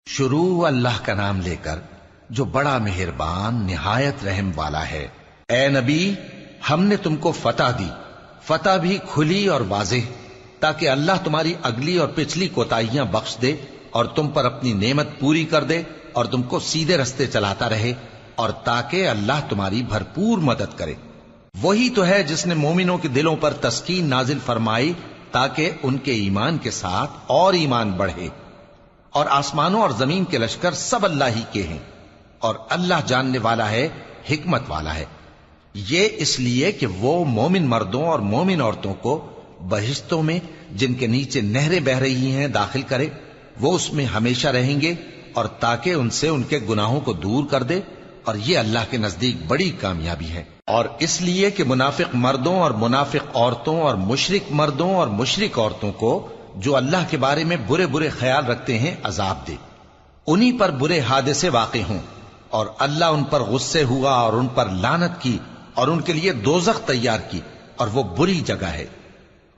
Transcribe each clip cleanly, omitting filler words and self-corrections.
شروع اللہ کا نام لے کر جو بڑا مہربان نہایت رحم والا ہے۔ اے نبی، ہم نے تم کو فتح دی، فتح بھی کھلی اور واضح، تاکہ اللہ تمہاری اگلی اور پچھلی کوتاہیاں بخش دے اور تم پر اپنی نعمت پوری کر دے اور تم کو سیدھے رستے چلاتا رہے، اور تاکہ اللہ تمہاری بھرپور مدد کرے۔ وہی تو ہے جس نے مومنوں کے دلوں پر تسکین نازل فرمائی تاکہ ان کے ایمان کے ساتھ اور ایمان بڑھے، اور آسمانوں اور زمین کے لشکر سب اللہ ہی کے ہیں، اور اللہ جاننے والا ہے، حکمت والا ہے۔ یہ اس لیے کہ وہ مومن مردوں اور مومن عورتوں کو بہشتوں میں جن کے نیچے نہریں بہ رہی ہیں داخل کرے، وہ اس میں ہمیشہ رہیں گے، اور تاکہ ان سے ان کے گناہوں کو دور کر دے، اور یہ اللہ کے نزدیک بڑی کامیابی ہے۔ اور اس لیے کہ منافق مردوں اور منافق عورتوں اور مشرک مردوں اور مشرک عورتوں کو جو اللہ کے بارے میں برے برے خیال رکھتے ہیں عذاب دے، انہی پر برے حادثے واقع ہوں، اور اللہ ان پر غصے ہوا اور ان پر لعنت کی اور ان کے لیے دوزخ تیار کی، اور وہ بری جگہ ہے۔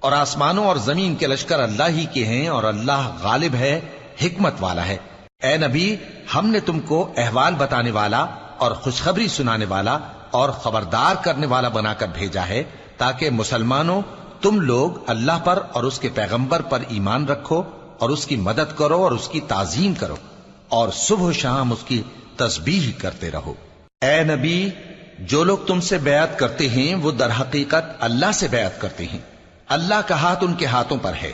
اور آسمانوں اور زمین کے لشکر اللہ ہی کے ہیں، اور اللہ غالب ہے، حکمت والا ہے۔ اے نبی، ہم نے تم کو احوال بتانے والا اور خوشخبری سنانے والا اور خبردار کرنے والا بنا کر بھیجا ہے، تاکہ مسلمانوں تم لوگ اللہ پر اور اس کے پیغمبر پر ایمان رکھو اور اس کی مدد کرو اور اس کی تعظیم کرو، اور صبح و شام اس کی تسبیح کرتے رہو۔ اے نبی، جو لوگ تم سے بیعت کرتے ہیں وہ در حقیقت اللہ سے بیعت کرتے ہیں، اللہ کا ہاتھ ان کے ہاتھوں پر ہے۔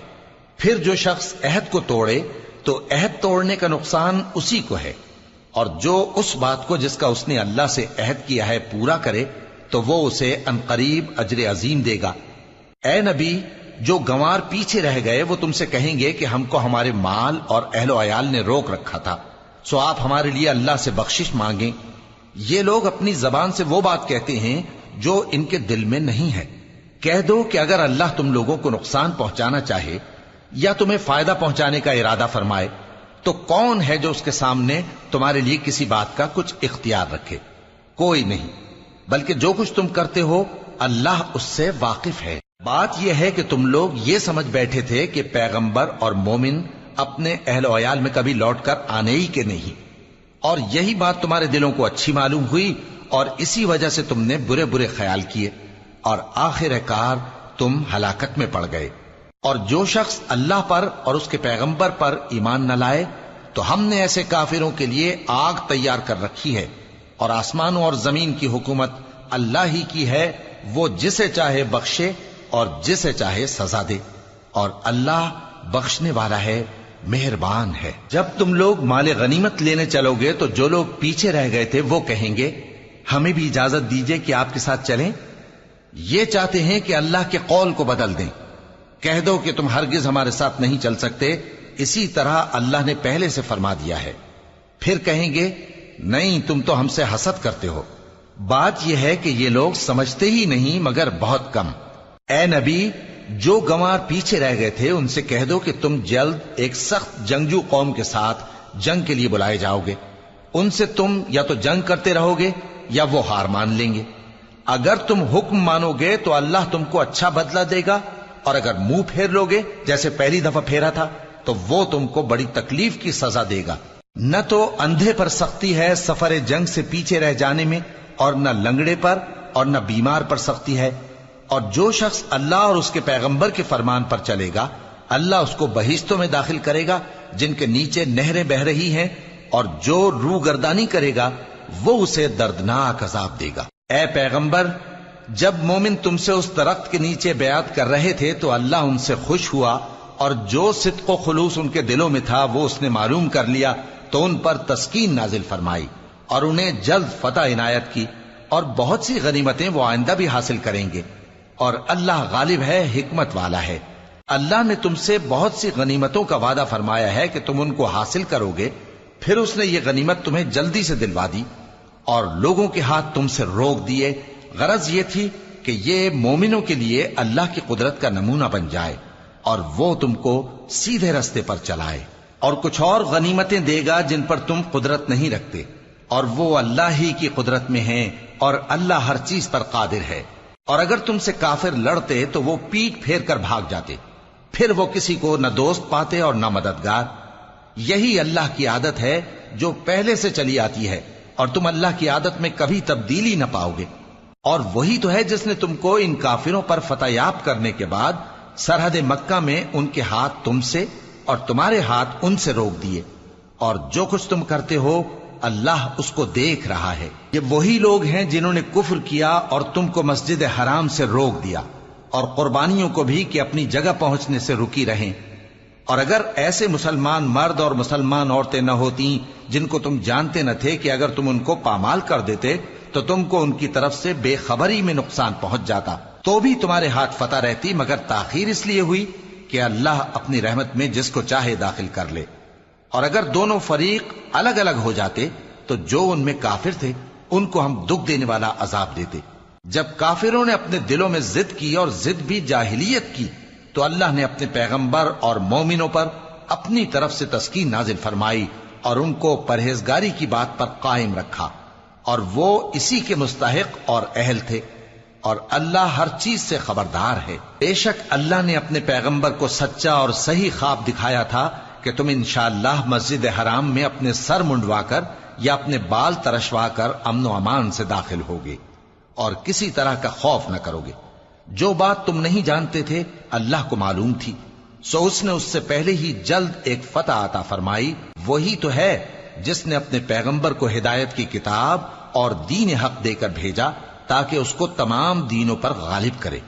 پھر جو شخص عہد کو توڑے تو عہد توڑنے کا نقصان اسی کو ہے، اور جو اس بات کو جس کا اس نے اللہ سے عہد کیا ہے پورا کرے تو وہ اسے عنقریب اجر عظیم دے گا۔ اے نبی، جو گنوار پیچھے رہ گئے وہ تم سے کہیں گے کہ ہم کو ہمارے مال اور اہل و عیال نے روک رکھا تھا، سو آپ ہمارے لیے اللہ سے بخشش مانگیں۔ یہ لوگ اپنی زبان سے وہ بات کہتے ہیں جو ان کے دل میں نہیں ہے۔ کہہ دو کہ اگر اللہ تم لوگوں کو نقصان پہنچانا چاہے یا تمہیں فائدہ پہنچانے کا ارادہ فرمائے تو کون ہے جو اس کے سامنے تمہارے لیے کسی بات کا کچھ اختیار رکھے؟ کوئی نہیں، بلکہ جو کچھ تم کرتے ہو اللہ اس سے واقف ہے۔ بات یہ ہے کہ تم لوگ یہ سمجھ بیٹھے تھے کہ پیغمبر اور مومن اپنے اہل و عیال میں کبھی لوٹ کر آنے ہی کے نہیں، اور یہی بات تمہارے دلوں کو اچھی معلوم ہوئی اور اسی وجہ سے تم نے برے برے خیال کیے، اور آخر کار تم ہلاکت میں پڑ گئے۔ اور جو شخص اللہ پر اور اس کے پیغمبر پر ایمان نہ لائے تو ہم نے ایسے کافروں کے لیے آگ تیار کر رکھی ہے، اور آسمانوں اور زمین کی حکومت اللہ ہی کی ہے، وہ جسے چاہے بخشے اور جسے چاہے سزا دے، اور اللہ بخشنے والا ہے، مہربان ہے۔ جب تم لوگ مال غنیمت لینے چلو گے تو جو لوگ پیچھے رہ گئے تھے وہ کہیں گے ہمیں بھی اجازت دیجئے کہ آپ کے ساتھ چلیں، یہ چاہتے ہیں کہ اللہ کے قول کو بدل دیں۔ کہہ دو کہ تم ہرگز ہمارے ساتھ نہیں چل سکتے، اسی طرح اللہ نے پہلے سے فرما دیا ہے۔ پھر کہیں گے نہیں، تم تو ہم سے حسد کرتے ہو۔ بات یہ ہے کہ یہ لوگ سمجھتے ہی نہیں مگر بہت کم۔ اے نبی، جو گنوار پیچھے رہ گئے تھے ان سے کہہ دو کہ تم جلد ایک سخت جنگجو قوم کے ساتھ جنگ کے لیے بلائے جاؤ گے، ان سے تم یا تو جنگ کرتے رہو گے یا وہ ہار مان لیں گے۔ اگر تم حکم مانو گے تو اللہ تم کو اچھا بدلہ دے گا، اور اگر منہ پھیر لو گے جیسے پہلی دفعہ پھیرا تھا تو وہ تم کو بڑی تکلیف کی سزا دے گا۔ نہ تو اندھے پر سختی ہے سفر جنگ سے پیچھے رہ جانے میں، اور نہ لنگڑے پر اور نہ بیمار پر سختی ہے۔ اور جو شخص اللہ اور اس کے پیغمبر کے فرمان پر چلے گا اللہ اس کو بہشتوں میں داخل کرے گا جن کے نیچے نہریں بہ رہی ہیں، اور جو روگردانی کرے گا وہ اسے دردناک عذاب دے گا۔ اے پیغمبر، جب مومن تم سے اس درخت کے نیچے بیعت کر رہے تھے تو اللہ ان سے خوش ہوا، اور جو صدق و خلوص ان کے دلوں میں تھا وہ اس نے معلوم کر لیا تو ان پر تسکین نازل فرمائی اور انہیں جلد فتح عنایت کی، اور بہت سی غنیمتیں وہ آئندہ بھی حاصل کریں گے، اور اللہ غالب ہے، حکمت والا ہے۔ اللہ نے تم سے بہت سی غنیمتوں کا وعدہ فرمایا ہے کہ تم ان کو حاصل کرو گے، پھر اس نے یہ غنیمت تمہیں جلدی سے دلوا دی اور لوگوں کے ہاتھ تم سے روک دیے۔ غرض یہ تھی کہ یہ مومنوں کے لیے اللہ کی قدرت کا نمونہ بن جائے اور وہ تم کو سیدھے رستے پر چلائے۔ اور کچھ اور غنیمتیں دے گا جن پر تم قدرت نہیں رکھتے، اور وہ اللہ ہی کی قدرت میں ہیں، اور اللہ ہر چیز پر قادر ہے۔ اور اگر تم سے کافر لڑتے تو وہ پیٹ پھیر کر بھاگ جاتے، پھر وہ کسی کو نہ دوست پاتے اور نہ مددگار۔ یہی اللہ کی عادت ہے جو پہلے سے چلی آتی ہے، اور تم اللہ کی عادت میں کبھی تبدیلی نہ پاؤ گے۔ اور وہی تو ہے جس نے تم کو ان کافروں پر فتح یاب کرنے کے بعد سرحد مکہ میں ان کے ہاتھ تم سے اور تمہارے ہاتھ ان سے روک دیے، اور جو کچھ تم کرتے ہو اللہ اس کو دیکھ رہا ہے۔ یہ وہی لوگ ہیں جنہوں نے کفر کیا اور تم کو مسجد حرام سے روک دیا، اور قربانیوں کو بھی کہ اپنی جگہ پہنچنے سے رکی رہیں۔ اور اگر ایسے مسلمان مرد اور مسلمان عورتیں نہ ہوتی جن کو تم جانتے نہ تھے کہ اگر تم ان کو پامال کر دیتے تو تم کو ان کی طرف سے بے خبری میں نقصان پہنچ جاتا، تو بھی تمہارے ہاتھ فتح رہتی، مگر تاخیر اس لیے ہوئی کہ اللہ اپنی رحمت میں جس کو چاہے داخل کر لے۔ اور اگر دونوں فریق الگ الگ ہو جاتے تو جو ان میں کافر تھے ان کو ہم دکھ دینے والا عذاب دیتے۔ جب کافروں نے اپنے دلوں میں ضد کی، اور ضد بھی جاہلیت کی، تو اللہ نے اپنے پیغمبر اور مومنوں پر اپنی طرف سے تسکین نازل فرمائی اور ان کو پرہیزگاری کی بات پر قائم رکھا، اور وہ اسی کے مستحق اور اہل تھے، اور اللہ ہر چیز سے خبردار ہے۔ بے شک اللہ نے اپنے پیغمبر کو سچا اور صحیح خواب دکھایا تھا کہ تم انشاءاللہ مسجد حرام میں اپنے سر منڈوا کر یا اپنے بال ترشوا کر امن و امان سے داخل ہوگے، اور کسی طرح کا خوف نہ کرو گے۔ جو بات تم نہیں جانتے تھے اللہ کو معلوم تھی، سو اس نے اس سے پہلے ہی جلد ایک فتح عطا فرمائی۔ وہی تو ہے جس نے اپنے پیغمبر کو ہدایت کی کتاب اور دین حق دے کر بھیجا تاکہ اس کو تمام دینوں پر غالب کرے،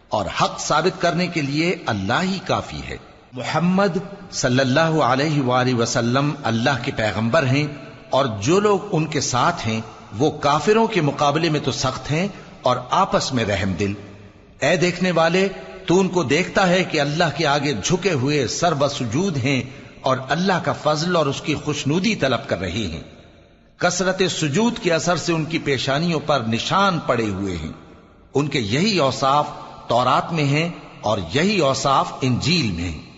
اور حق ثابت کرنے کے لیے اللہ ہی کافی ہے۔ محمد صلی اللہ علیہ وآلہ وسلم اللہ کے پیغمبر ہیں، اور جو لوگ ان کے ساتھ ہیں وہ کافروں کے مقابلے میں تو سخت ہیں اور آپس میں رحم دل۔ اے دیکھنے والے، تو ان کو دیکھتا ہے کہ اللہ کے آگے جھکے ہوئے سر بسجود ہیں اور اللہ کا فضل اور اس کی خوشنودی طلب کر رہے ہیں۔ کثرت سجود کے اثر سے ان کی پیشانیوں پر نشان پڑے ہوئے ہیں۔ ان کے یہی اوصاف تورات میں ہیں اور یہی اوصاف انجیل میں ہیں۔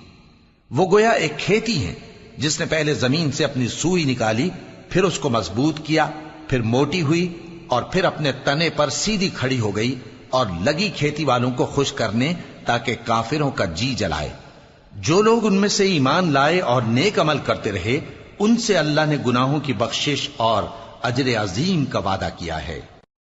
وہ گویا ایک کھیتی ہے جس نے پہلے زمین سے اپنی سوئی نکالی، پھر اس کو مضبوط کیا، پھر موٹی ہوئی، اور پھر اپنے تنے پر سیدھی کھڑی ہو گئی، اور لگی کھیتی والوں کو خوش کرنے تاکہ کافروں کا جی جلائے۔ جو لوگ ان میں سے ایمان لائے اور نیک عمل کرتے رہے ان سے اللہ نے گناہوں کی بخشش اور اجر عظیم کا وعدہ کیا ہے۔